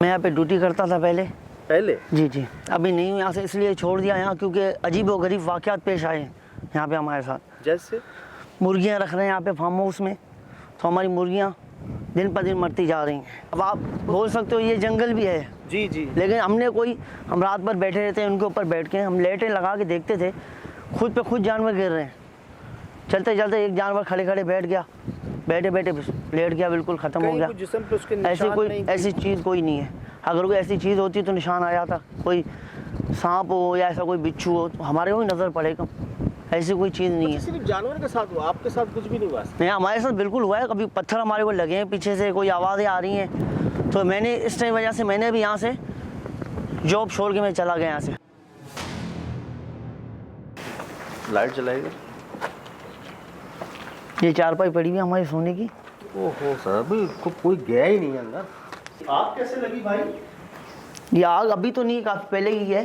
मैं यहाँ पे ड्यूटी करता था पहले। जी जी, अभी नहीं हूँ यहाँ से, इसलिए छोड़ दिया यहाँ, क्योंकि अजीब व गरीब वाक़यात पेश आए हैं यहाँ पे हमारे साथ। जैसे मुर्गियाँ रख रहे हैं यहाँ पे फार्म हाउस में, तो हमारी मुर्गियाँ दिन पर दिन मरती जा रही हैं। अब आप बोल सकते हो ये जंगल भी है, जी जी, लेकिन हम रात भर बैठे रहते हैं उनके ऊपर बैठ के, हम लेटें लगा के देखते थे, खुद पे खुद जानवर गिर रहे हैं। चलते चलते एक जानवर खड़े खड़े बैठ गया, बैठे बैठे लेट गया, बिल्कुल ख़त्म हो गया। ऐसी चीज़ कोई नहीं है। अगर कोई ऐसी चीज़ होती तो निशान आ जाता, कोई सांप हो या ऐसा कोई बिच्छू हो तो हमारे को ही नज़र पड़ेगा। ऐसी कोई चीज़ नहीं है। सिर्फ जानवर के साथ हुआ, आपके साथ कुछ भी नहीं हुआ? नहीं, हमारे साथ बिल्कुल हुआ है। कभी पत्थर हमारे को लगे हैं, पीछे से कोई आवाज़ें आ रही हैं, तो मैंने इस वजह से मैंने भी यहाँ से जॉब छोड़ के मैं चला गया यहाँ से। लाइट जलाएगा? ये चारपाई पड़ी हुई है हमारी सोने की। ओहो सर, अभी कोई गया ही नहीं अंदर। आग कैसे लगी भाई? ये आग अभी तो नहीं, काफ़ी पहले ही है।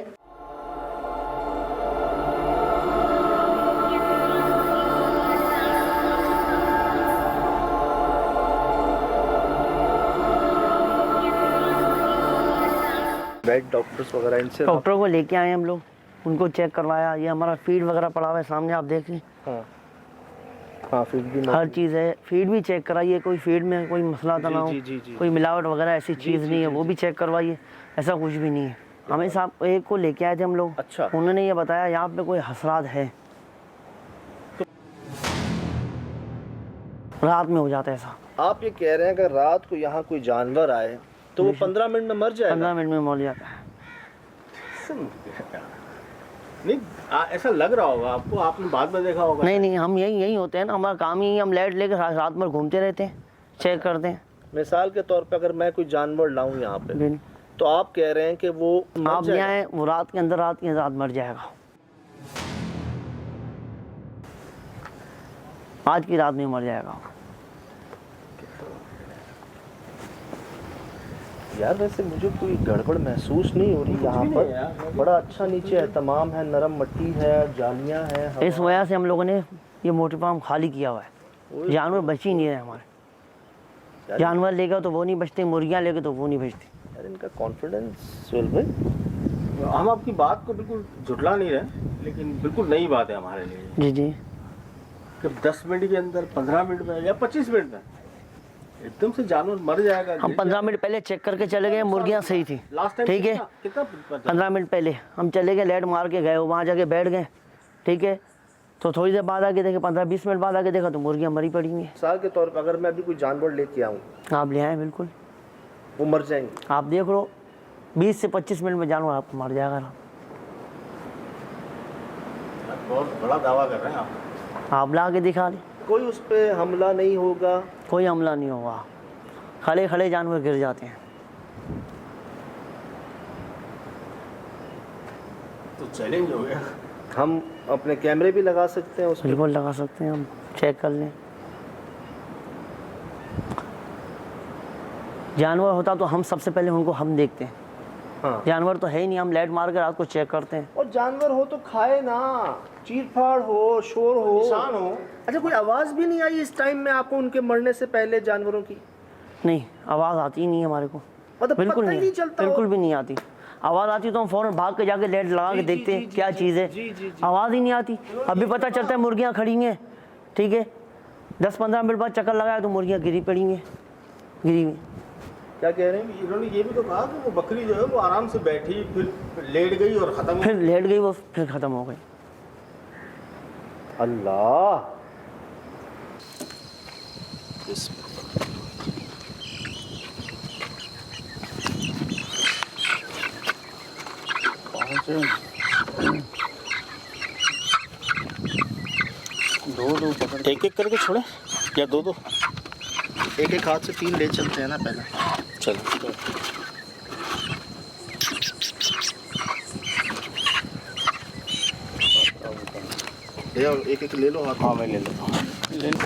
बेड डॉक्टर्स वगैरह इनसे? डॉक्टर को लेके आए हम लोग, उनको चेक करवाया। ये हमारा फीड वगैरह पड़ा हुआ है सामने, आप देख लें। हाँ, फीड भी हर चीज़ है, फीड भी चेक कराइए, कोई फीड में कोई मसला तो ना हो, कोई मिलावट वगैरह ऐसी चीज़ नहीं है, वो भी चेक करवाइए। ऐसा कुछ भी नहीं है। हमें साहब एक को लेके आए थे हम लोग। अच्छा। उन्होंने ये बताया यहाँ पे कोई हसरात है, रात में हो जाता है ऐसा। आप ये कह रहे हैं अगर रात को यहाँ कोई जानवर आए तो वो 15 मिनट में मर जाएगा? 15 मिनट में मर जाता है। नहीं, ऐसा लग रहा होगा आपको, आपने बाद में देखा होगा। नहीं, हम यही होते हैं ना, हमारा काम ही हम लाइट लेकर रात भर घूमते रहते हैं, चेक करते हैं। मिसाल के तौर पे अगर मैं कोई जानवर लाऊं यहाँ पे, तो आप कह रहे हैं कि वो आप ले आए, वो रात के अंदर मर जाएगा। आज की रात में मर जाएगा। यार वैसे मुझे कोई गड़बड़ महसूस नहीं हो रही यहाँ पर। बड़ा अच्छा नीचे है, तमाम है, नरम मिट्टी है, जालियाँ हैं। इस वजह से हम लोगों ने ये मोटी फार्म खाली किया हुआ है। जानवर बच ही नहीं रहे हमारे। जानवर लेगा तो वो नहीं बचते, मुर्गियाँ लेके तो वो नहीं बचती। यार इनका कॉन्फिडेंस सोहेल भाई, हम आपकी बात को बिल्कुल झुटला नहीं रहे, लेकिन बिल्कुल नई बात है हमारे लिए। जी जी, कि 10 मिनट के अंदर, 15 मिनट में या 25 मिनट में एकदम से जानवर मर जाएगा। हम 15 मिनट पहले चेक करके चले गए, मुर्गियाँ सही थी। ठीक है, 15 मिनट पहले हम चले गए, लाइट मार के गए, वहाँ जाके बैठ गए। ठीक है, तो थोड़ी देर बाद आके देखे, 15-20 मिनट बाद आके देखा तो मुर्गियाँ मरी पड़ी हुई हैं। मिसाल के तौर पर अगर मैं अभी कोई जानवर लेके आऊँ, आप ले आए, बिल्कुल वो मर जाएंगे? आप देख लो, 20 से 25 मिनट में जानवर आपको मर जाएगा। बहुत बड़ा दावा कर रहे हैं आप ला के दिखा दें। कोई उस पर हमला नहीं होगा? कोई हमला नहीं होगा, खड़े खड़े जानवर गिर जाते हैं। तो चैलेंज हो गया। हम अपने कैमरे भी लगा सकते हैं उस पर? बिल्कुल लगा सकते हैं, हम चेक कर लें। जानवर होता तो हम सबसे पहले उनको हम देखते हैं। हाँ। जानवर तो है ही नहीं, हम लाइट मार कर रात को चेक करते हैं। और जानवर हो तो खाए ना, चीर-फाड़ हो, शोर हो, निशान हो। अच्छा, कोई आवाज़ भी नहीं आई इस टाइम में आपको उनके मरने से पहले जानवरों की? नहीं, आवाज़ आती ही नहीं हमारे को, मतलब बिल्कुल पता ही नहीं चलता? बिल्कुल भी नहीं आती। आवाज़ आती तो हम फ़ौरन भाग के जाके लाइट लगा के देखते हैं क्या चीज़ है। आवाज़ ही नहीं आती। अभी पता चलता है मुर्गियाँ खड़ी हैं। ठीक है, 10-15 मिनट बाद चक्कर लगाया तो मुर्गियाँ गिरी पड़ी हैं, गिरी हुई। क्या कह रहे हैं? इन्होंने ये भी तो कहा कि वो बकरी जो है वो आराम से बैठी, फिर लेट गई और ख़त्म। फिर लेट गई वो, फिर ख़त्म हो गई। अल्लाह, दो पकड़, एक करके छोड़े या दो? एक हाथ से 3 ले चलते हैं ना पहले। चलो एक ले लो हाथ। हाँ, मैं ले लेता हूँ। ले लो।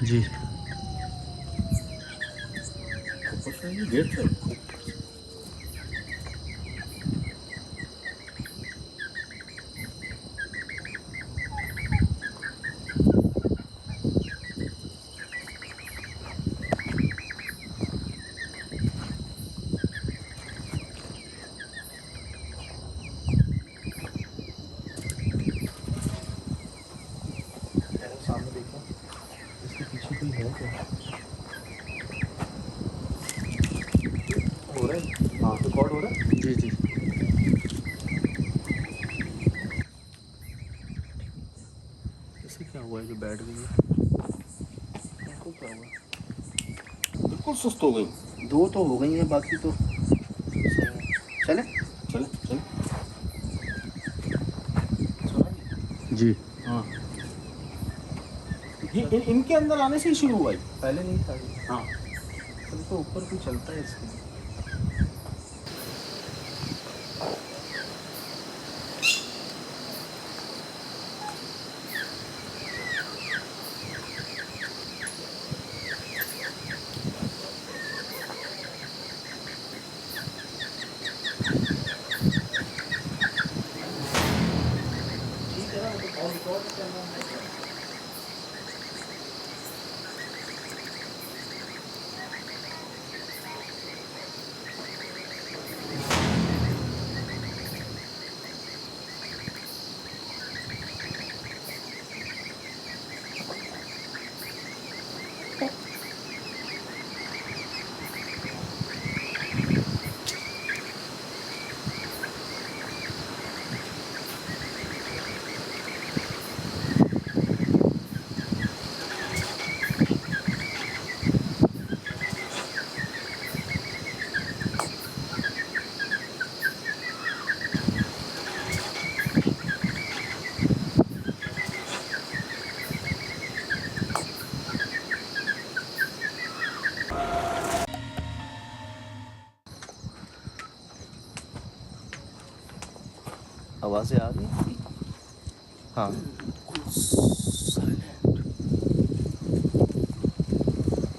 जी गेट है। सामने देखो, इसके पीछे कोई है क्या? हो रहा है? हाँ, रिकॉर्ड हो रहा है? जी जी इसे क्या हुआ है जो बैठ गई है? इनको क्या हुआ? बिल्कुल सुस्त हो गई। 2 तो हो गई हैं, बाकी तो सही है। चले चले चले। जी हाँ, इनके अंदर आने से ही शुरू हुआ है, पहले नहीं था ये। हाँ, तो ऊपर भी चलता है इसके। आवाज़ें आ रही हैं? हाँ,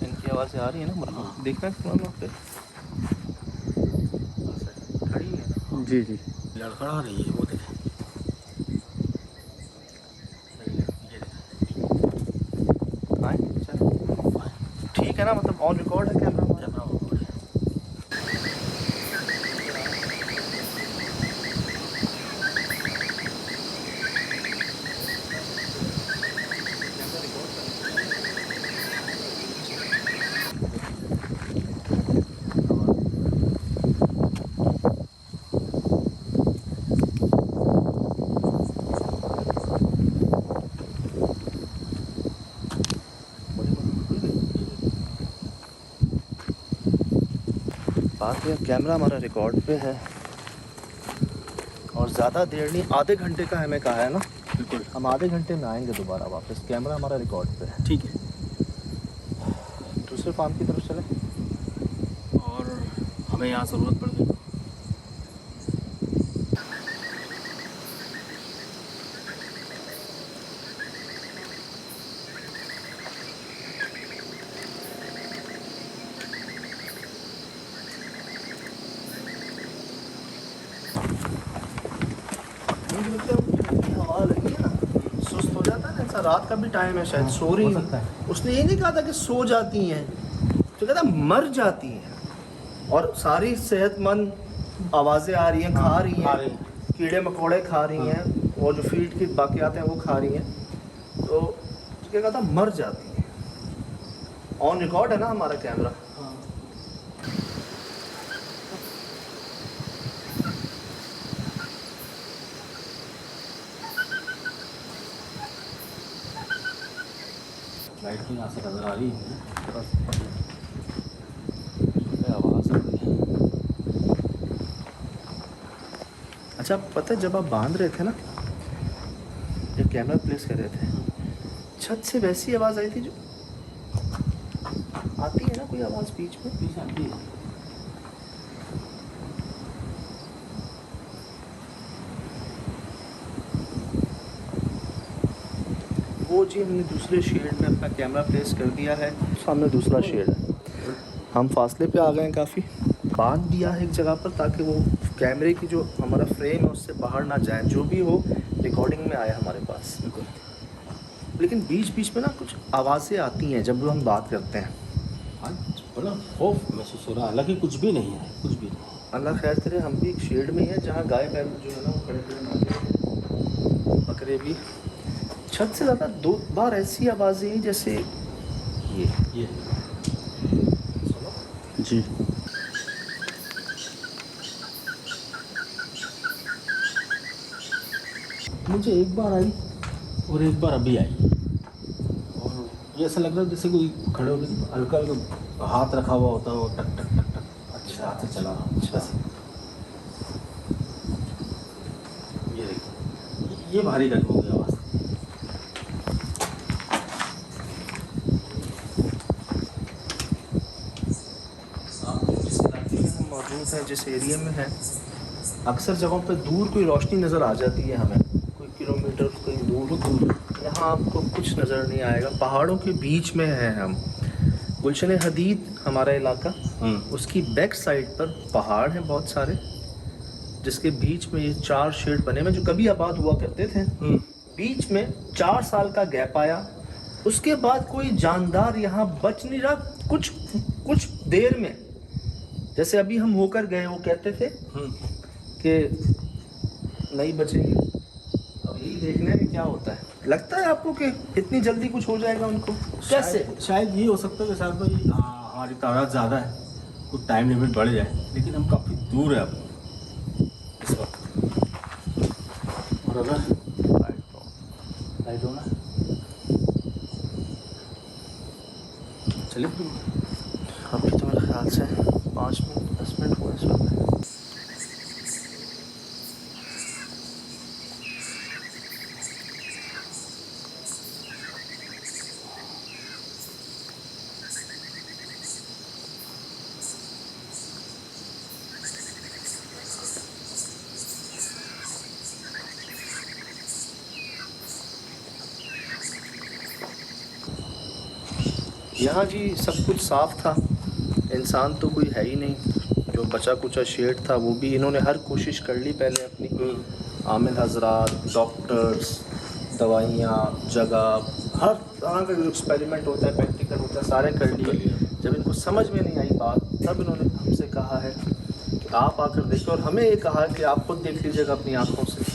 इनकी आवाज़ें आ रही है ना? मतलब देखना कि वहाँ पे खड़ी है ना? जी जी लड़खड़ा रही है, वो देखें। आए, चल। ठीक है ना, मतलब ऑन रिकॉर्ड है कैमरा? कैमरा ऑन रिकॉर्ड है। बात है, कैमरा हमारा रिकॉर्ड पे है और ज़्यादा देर नहीं, आधे घंटे का हमें कहा है ना? बिल्कुल, हम आधे घंटे में आएंगे दोबारा वापस। कैमरा हमारा रिकॉर्ड पे है। ठीक है, दूसरे फार्म की तरफ चले और हमें यहाँ ज़रूरत पड़ गई। हवा लगी है ना, सुस्त हो जाता है ना ऐसा। रात का भी टाइम है, शायद सो रही है। उसने ये नहीं कहा था कि सो जाती हैं, तो कहता मर जाती हैं। और सारी सेहतमंद आवाज़ें आ रही हैं, खा रही हैं, कीड़े मकोड़े खा रही हैं, वो जो फीड की बाकियात हैं वो खा रही हैं। तो क्या कहता मर जाती हैं। ऑन रिकॉर्ड है ना हमारा कैमरा? लाइट तो यहाँ से नजर आ रही है। आवाज़ आ रही है। अच्छा, पता है जब आप बांध रहे थे ना, जब कैमरा प्लेस कर रहे थे, छत से वैसी आवाज़ आई थी जो आती है ना, कोई आवाज़ बीच में पीछे आती है। वो वो जी हमने दूसरे शेड में अपना कैमरा प्लेस कर दिया है, सामने दूसरा शेड है। हम फासले पे आ गए हैं काफ़ी, बांध दिया है एक जगह पर ताकि वो कैमरे की जो हमारा फ्रेम है उससे बाहर ना जाए, जो भी हो रिकॉर्डिंग में आए हमारे पास। लेकिन बीच बीच में ना कुछ आवाज़ें आती हैं जब हम बात करते हैं। हाँ, बड़ा खौफ महसूस हो रहा है, हालांकि कुछ भी नहीं है, कुछ भी नहीं। अल्लाह खैर करे, हम भी एक शेड में हैं जहाँ गाय बैल जो है ना वो खड़े खड़े नाचे हैं, बकरे भी। छत से ज़्यादा 2 बार ऐसी आवाज़ें हैं जैसे ये जी। मुझे एक बार आई और एक बार अभी आई, और ये ऐसा लग रहा है जैसे कोई खड़े हो गए, हल्का हल्का हाथ रखा हुआ होता है, वो टक टक टक टक। अच्छा, हाथ से चला रहा हूँ। अच्छा, ये देखिए, ये भारी रकमों की आवाज़। मौजूद है जिस एरिया में है, अक्सर जगहों पे दूर कोई रोशनी नज़र आ जाती है हमें, कोई किलोमीटर कोई दूर। यहाँ आपको कुछ नज़र नहीं आएगा, पहाड़ों के बीच में है हम। गुलशन हदीद हमारा इलाका, उसकी बैक साइड पर पहाड़ हैं बहुत सारे, जिसके बीच में ये 4 शेड बने हुए जो कभी आबाद हुआ करते थे। बीच में 4 साल का गैप आया, उसके बाद कोई जानदार यहाँ बच नहीं रहा। कुछ देर में, जैसे अभी हम होकर गए, वो कहते थे कि नहीं बचेंगे। अब यही देखना है कि क्या होता है। लगता है आपको कि इतनी जल्दी कुछ हो जाएगा उनको? कैसे? शायद ये हो सकता है कि शायद भाई हमारी तादाद ज़्यादा है, कुछ टाइम लिमिट बढ़ जाए, लेकिन हम काफ़ी दूर है अब इस वक्त। और अगर लाइट होना चलिए, अभी तो मेरे ख्याल से 5 मिनट 10 मिनट हुए इस वक्त। यहाँ जी सब कुछ साफ था, इंसान तो कोई है ही नहीं। जो बचा कुचा शेड था वो भी इन्होंने हर कोशिश कर ली पहले अपनी। आमिल हजरात, डॉक्टर्स, दवाइयाँ, जगह, हर तरह का जो एक्सपेरिमेंट होता है, प्रैक्टिकल होता है, सारे कर लिए। जब इनको समझ में नहीं आई बात, तब इन्होंने हमसे कहा है कि आप आकर देखिए, और हमें ये कहा कि आप खुद देख लीजिएगा अपनी आँखों से।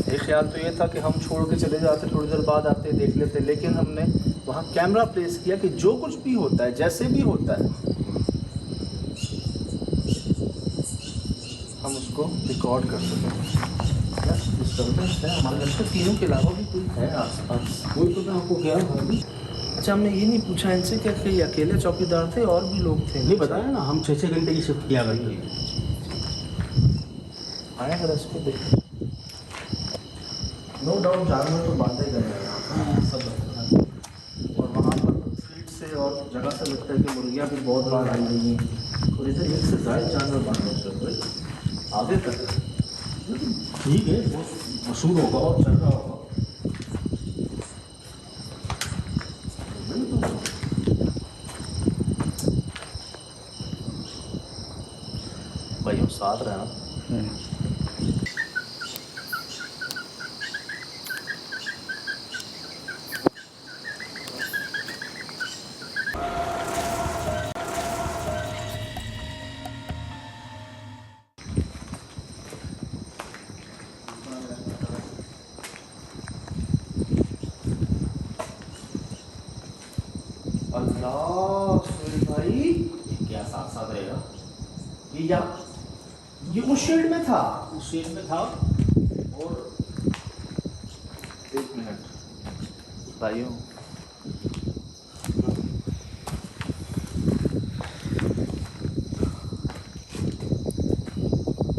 एक ख्याल तो ये था कि हम छोड़ के चले जाते, थोड़ी देर बाद आते देख लेते, लेकिन हमने वहाँ कैमरा प्लेस किया कि जो कुछ भी होता है, जैसे भी होता है, हम उसको रिकॉर्ड कर सकें। डिस्टर्बेंस है हमारे घर पे, तीनों के अलावा भी कोई है आसपास? कोई तो मैं आपको क्या है। अच्छा, हमने ये नहीं पूछा इनसे कि ये अकेले चौकीदार थे और भी लोग थे? नहीं बताया ना, हम 6-6 घंटे की शिफ्ट किया करते थे। आए अगर इसको देखें, नो डाउट जानवर तो बांधे गए हैं यहाँ सब। और वहाँ पर फील्ड से और जगह से लगता है कि मुर्गियाँ भी बहुत बार आई रही हैं, और इधर 1 से ज़्यादा जानवर बांधे हुए आगे तक। ठीक है, बहुत मशहूर होगा और चल रहा होगा। भाई हम साथ रहना। अल्लाह सुहेल भाई, ये क्या साथ साथ रहेगा? ये उस शेड में था। उस शेड में था। और 1 मिनट भाइयों,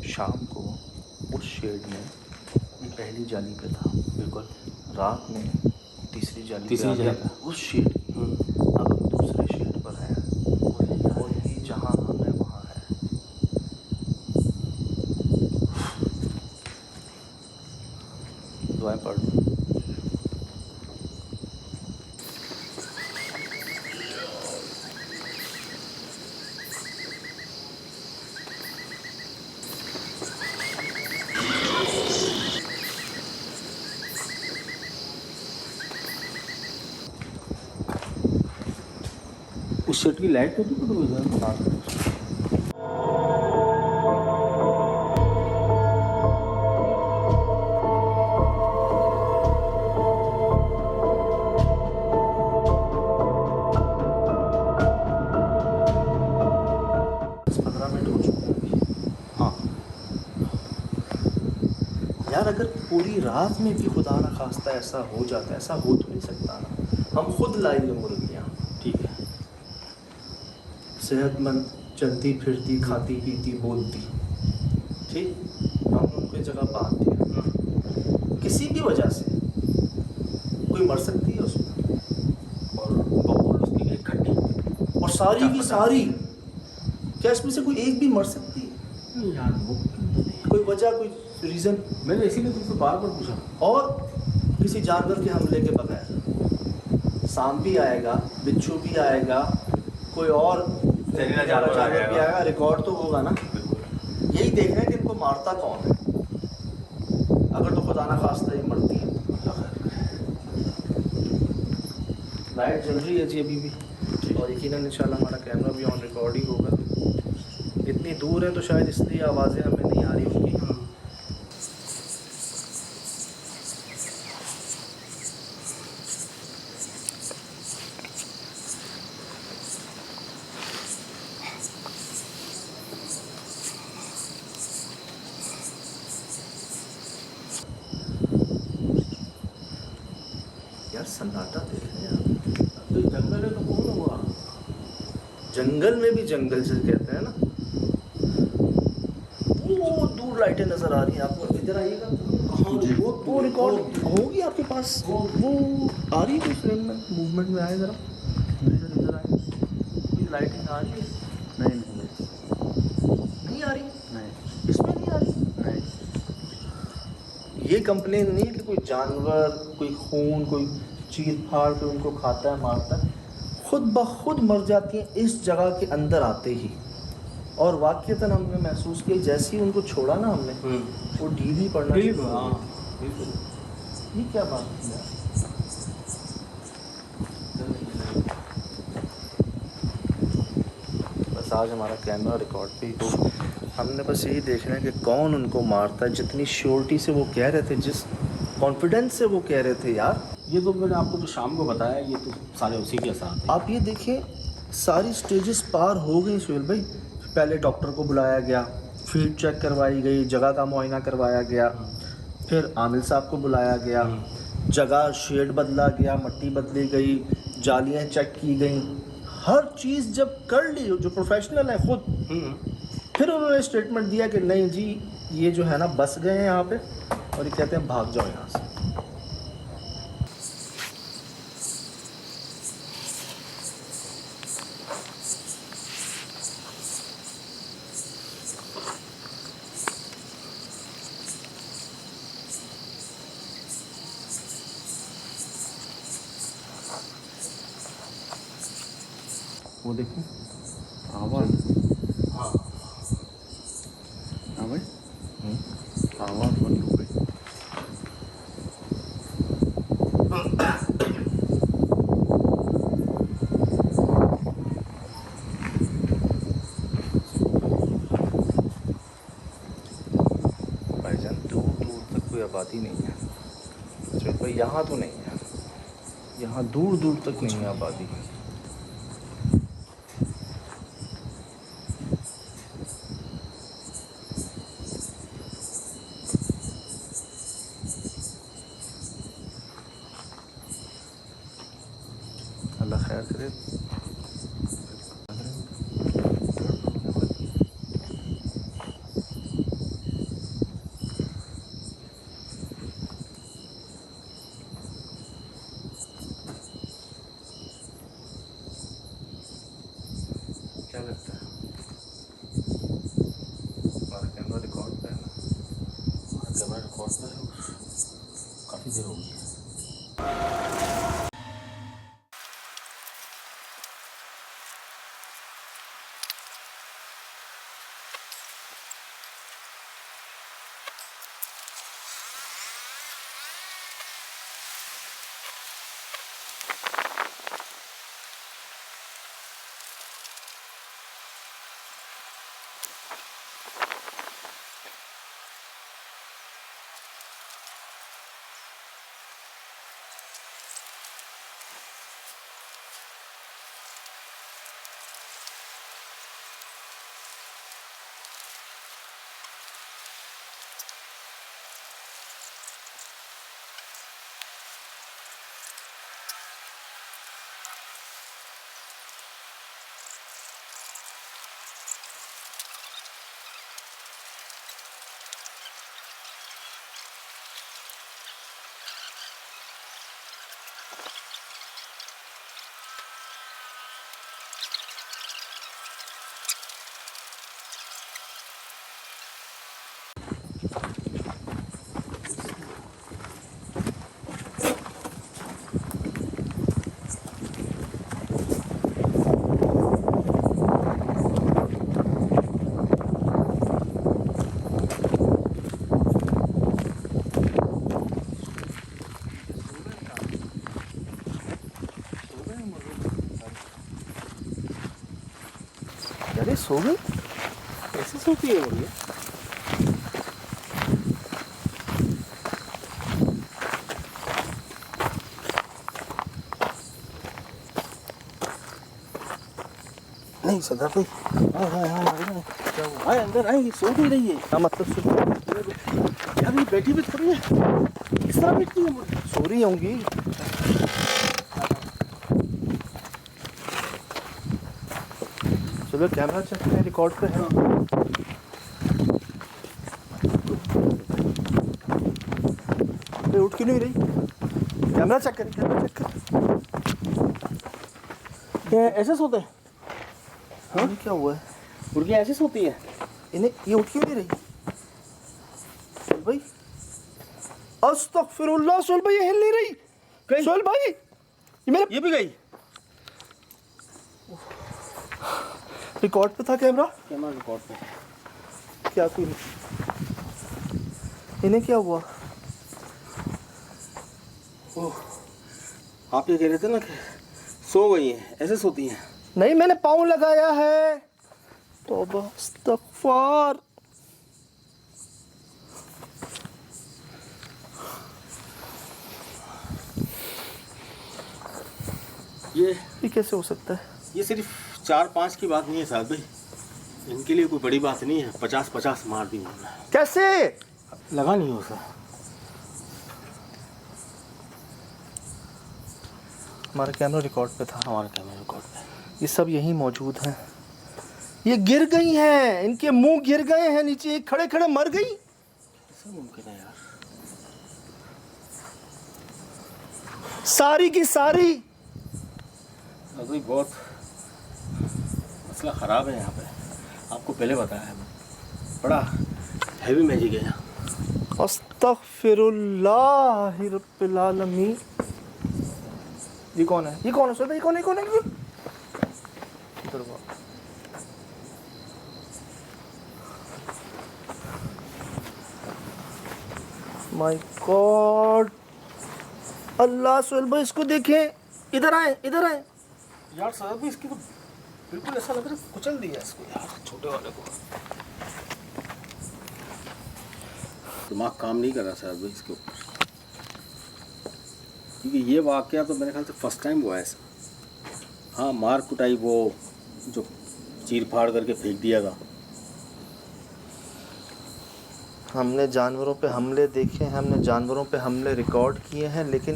शाम को उस शेड में ये पहली जाली पे था, बिल्कुल। रात में तीसरी जाली तीसरी पे आ गया जाली पे। उस शेड की। अब हम दूसरे शेड पर हैं, और यही जहाँ हम हैं वहाँ है। उस सेट की लाइट तो नहीं। हाँ यार, अगर पूरी रात में भी खुदा ना खास्ता ऐसा हो जाता है, ऐसा हो तो नहीं सकता ना। हम खुद लाएंगे मुर्गियाँ, ठीक है। सेहतमंद, चलती फिरती, खाती पीती, बोलती, ठीक, हम उनकी जगह बांध दिया, किसी भी वजह से कोई मर सकती है उसमें, और बबूल उसकी एक घंटी और सारी की सारी, क्या इसमें से कोई एक भी मर सकती है? नहीं यार, वो कोई वजह, कोई रीज़न? मैंने इसीलिए तुमसे बार बार पूछा। और किसी जानवर के हमले के बगैर, सांप भी आएगा, बिच्छू भी आएगा, कोई और जहरीला जानवर आ भी जाएगा। आएगा, रिकॉर्ड तो होगा ना। बिल्कुल। यही देखना है कि इनको मारता कौन है। अगर तो खुदा ना खास्ता ही मरती है। लाइट जल रही है जी अभी भी, और यकीनन इंशाल्लाह हमारा कैमरा भी ऑन रिकॉर्ड ही होगा। इतनी दूर है तो शायद इसलिए आवाज़ें हमें नहीं आ रही होंगी। यार सन्नाटा देख रहे हैं आप। तो जंगल है तो कौन हुआ? जंगल में भी जंगल से कहते हैं ना। वो दूर लाइटें नजर आ रही हैं आपको, इधर आइएगा। वो रिकॉर्ड होगी आपके पास, वो आ रही है फ्रेम में, मूवमेंट में आए जरा, इधर इधर आए, कोई लाइटिंग आ रही है? नहीं नहीं आ रही, नहीं इसमें नहीं आ रही। नहीं। ये कंप्लेन नहीं है कि कोई जानवर, कोई खून, कोई चीर फाड़ के उनको खाता है, मारता है, खुद ब खुद मर जाती हैं इस जगह के अंदर आते ही। और वाकईतन हमने महसूस किया, जैसे ही उनको छोड़ा ना हमने, वो ढीली पड़ना शुरू हो हाँ गई। बिल्कुल। ये क्या बात है यार? बस आज हमारा कैमरा रिकॉर्ड पे ही हो, हमने बस यही देखना है कि कौन उनको मारता है। जितनी श्योरिटी से वो कह रहे थे, जिस कॉन्फिडेंस से वो कह रहे थे यार, ये तो मैंने आपको जो शाम को बताया, ये तो सारे उसी के साथ हैं। आप ये देखिए, सारी स्टेजेस पार हो गई सुहेल भाई। पहले डॉक्टर को बुलाया गया, फीड चेक करवाई गई, जगह का मुआयना करवाया गया, फिर आमिल साहब को बुलाया गया, जगह शेड बदला गया, मट्टी बदली गई, जालियाँ चेक की गई, हर चीज़ जब कर ली जो प्रोफेशनल है खुद, फिर उन्होंने स्टेटमेंट दिया कि नहीं जी, ये जो है ना बस गए हैं यहाँ पे, और ये कहते हैं भाग जाओ यहाँ से। वो देखो आवाज़। हाँ हाँ भाई, आवाज़ बंद हो गई। भाईजान दूर दूर तक कोई आबादी नहीं है। चलो भाई, यहाँ तो नहीं है, यहाँ दूर दूर तक नहीं है आबादी। अल्लाह खैर करे। क्या लगता है? हमारा कैमरा रिकॉर्ड पे है ना? कैमरा रिकॉर्ड पर है, काफ़ी देर हो गई है। अरे सो गई? कैसे सोती है मुर्गी? नहीं सदा भाई, आए अंदर आए, सो नहीं रही है। क्या मतलब सुन? यार ये बैठी भी थोड़ी है, किस तरह बैठती है मुर्गी? सो रही होंगी। चलो कैमरा चेक करें, रिकॉर्ड पे है। ये उठ क्यों नहीं रही? कैमरा चेक करें, कैमरा चेक करें। ये ऐसे सोते हैं? हाँ क्या हुआ है? मुर्गी ऐसे सोती है? इन्हें ये उठ क्यों नहीं रही? सोहेल भाई, अस्तगफिरुल्लाह, सोहेल भाई ये हिल नहीं रही। सोहेल भाई ये मेरे ये भी गई? रिकॉर्ड पे था कैमरा। कैमरा रिकॉर्ड पे। क्या कोई इन्हें क्या हुआ? ओह, आप ये कह रहे थे ना कि सो गई हैं, ऐसे सोती हैं? नहीं मैंने पाँव लगाया है। तौबा इस्तग़फ़ार। ये कैसे हो सकता है? ये सिर्फ 4-5 की बात नहीं है साहब भाई, इनके लिए कोई बड़ी बात नहीं है। 50-50 मार दी उन्होंने। कैसे? लगा नहीं हो सर। हमारा कैमरा रिकॉर्ड पे था। हमारे कैमरा रिकॉर्ड पे ये सब यहीं मौजूद हैं। ये गिर गई हैं, इनके मुंह गिर गए हैं नीचे, खड़े खड़े मर गई। कैसे मुमकिन है यार? सारी की सारी। अभी बहुत मसला ख़राब है यहाँ पे, आपको पहले बताया है, बड़ा हैवी मैजिक है यहाँ। अस्तग़फिरुल्लाह रब्बिल आलमीन। ये कौन है? ये कौन है सर? ये कौन है? इधर वाह। माय गॉड, अल्लाह, सोहेल भाई इसको देखें, इधर आए, इधर आए। यार साहब भी इसकी तो बिल्कुल ऐसा लग रहा है कुचल दिया इसको यार, छोटे वाले को। दिमाग काम नहीं कर रहा साहब भाई इसके ऊपर, क्योंकि ये वाकया तो मेरे ख्याल से फर्स्ट टाइम हुआ है ऐसा। हाँ, मार कुटाई वो जो चीर फाड़ करके फेंक दिया था। हमने जानवरों पे हमले देखे हैं, हमने जानवरों पे हमले रिकॉर्ड किए हैं, लेकिन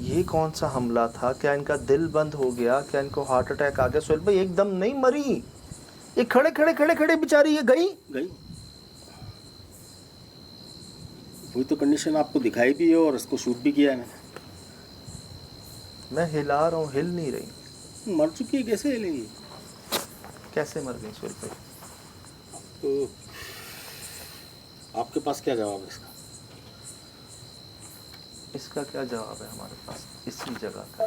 ये कौन सा हमला था? क्या इनका दिल बंद हो गया? क्या इनको हार्ट अटैक आ गया? सोहेल भाई एकदम नहीं मरी, ये खड़े खड़े बेचारी ये गई। वही तो कंडीशन आपको दिखाई भी है और इसको शूट भी किया है मैंने। मैं हिला रहा हूँ, हिल नहीं रही। मर चुकी है, कैसे हिलेगी? कैसे मर गई सोहेल भाई? तो आपके पास क्या जवाब है इसका? इसका क्या जवाब है हमारे पास? इसी जगह का।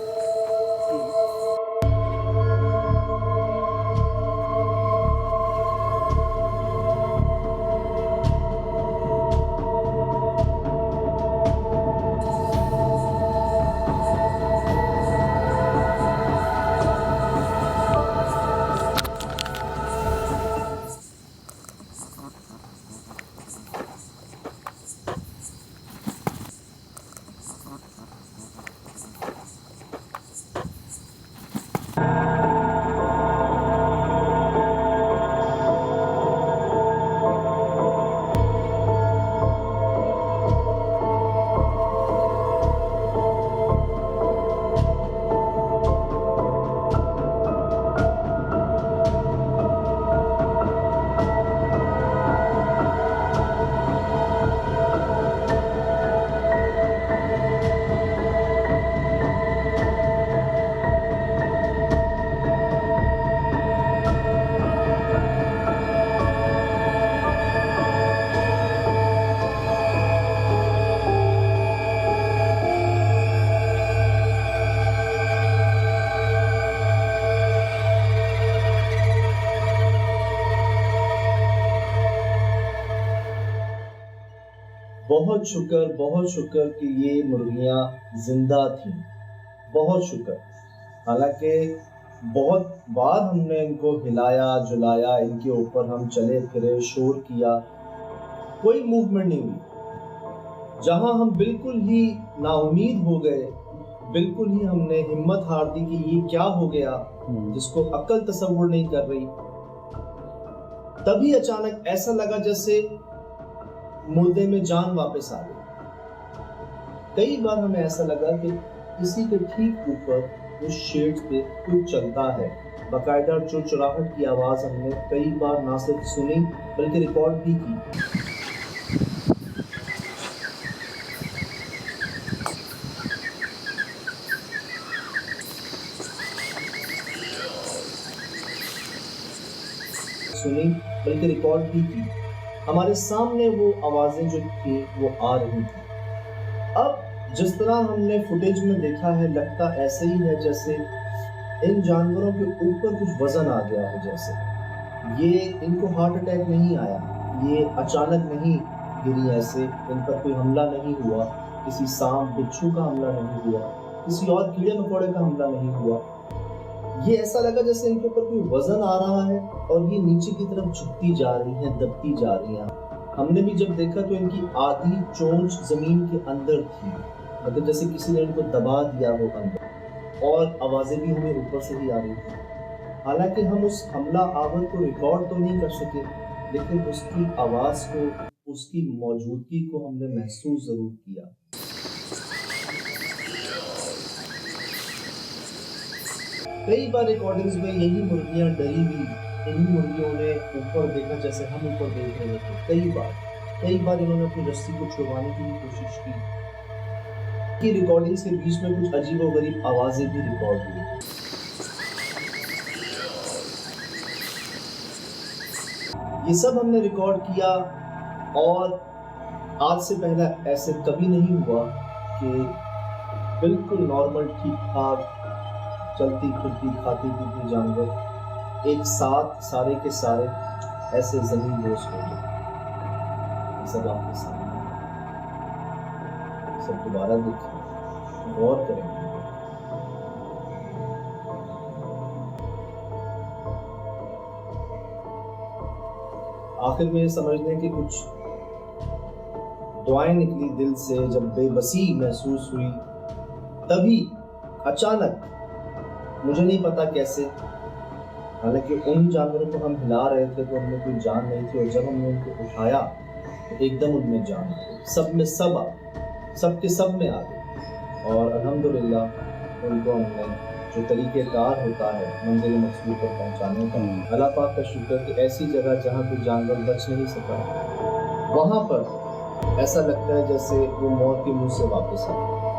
बहुत शुक्र कि ये मुर्गियाँ जिंदा थीं, बहुत शुक्र। हालांकि बहुत बार हमने इनको हिलाया जुलाया, इनके ऊपर हम चले फिरे, शोर किया, कोई मूवमेंट नहीं हुई। जहां हम बिल्कुल ही नाउमीद हो गए, बिल्कुल ही हमने हिम्मत हार दी कि ये क्या हो गया, जिसको अक्ल तसव्वुर नहीं कर रही, तभी अचानक ऐसा लगा जैसे मुर्दे में जान वापस आ गई। कई बार हमें ऐसा लगा कि किसी के ठीक ऊपर उस शेड पे कोई चलता है। बाकायदा चुरचुराहट की आवाज़ हमने कई बार ना सिर्फ सुनी बल्कि रिकॉर्ड भी की। हमारे सामने वो आवाज़ें जो थी वो आ रही थी। अब जिस तरह हमने फुटेज में देखा है, लगता ऐसे ही है जैसे इन जानवरों के ऊपर कुछ वजन आ गया हो। जैसे ये इनको हार्ट अटैक नहीं आया, ये अचानक नहीं गिरी, ऐसे इन पर कोई हमला नहीं हुआ, किसी सांप बिच्छू का हमला नहीं हुआ, किसी और कीड़े मकोड़े का हमला नहीं हुआ। ये ऐसा लगा जैसे इनके ऊपर कोई वजन आ रहा है और ये नीचे की तरफ झुकती जा रही हैं, दबती जा रही हैं। हमने भी जब देखा तो इनकी आधी चोंच जमीन के अंदर थी, मतलब जैसे किसी ने इनको दबा दिया हो अंदर, और आवाज़ें भी हमें ऊपर से ही आ रही थी। हालांकि हम उस हमला आवर को रिकॉर्ड तो नहीं कर सके, लेकिन उसकी आवाज़ को, उसकी मौजूदगी को हमने महसूस ज़रूर किया। कई बार रिकॉर्डिंग्स में यही मुर्गियाँ डरी हुई, इन्हीं मुर्गियों ने ऊपर देखा जैसे हम ऊपर देख रहे थे। कई बार इन्होंने अपनी रस्सी को छुड़वाने की भी कोशिश की। रिकॉर्डिंग्स के बीच में कुछ अजीबोगरीब आवाज़ें भी रिकॉर्ड हुई। ये सब हमने रिकॉर्ड किया, और आज से पहले ऐसे कभी नहीं हुआ कि बिल्कुल नॉर्मल ठीक ठाक चलती फिरती खाती पीती जानवर एक साथ सारे के सारे ऐसे जमीन दोष हो गए। सब आपके सामने, सब दोबारा देखिए, गौर करेंगे। आखिर में समझने की कुछ दुआएं निकली दिल से। जब बेबसी महसूस हुई, तभी अचानक, मुझे नहीं पता कैसे, हालांकि उन जानवरों को हम हिला रहे थे तो उनमें कोई जान नहीं थी, और जब हमने उनको उठाया तो एकदम उनमें जान आ गई। सब में सब आ गई, सब के सब में आ गई। और अल्हम्दुलिल्लाह उनको हमने जो तरीक़ेकार होता है मंज़िल मक़सूद पर पहुँचाने का, अल्लाह पाक का शुक्र कि ऐसी जगह जहाँ कोई जानवर बच नहीं सका, वहाँ पर ऐसा लगता है जैसे वो मौत के मुँह से वापस आ गया।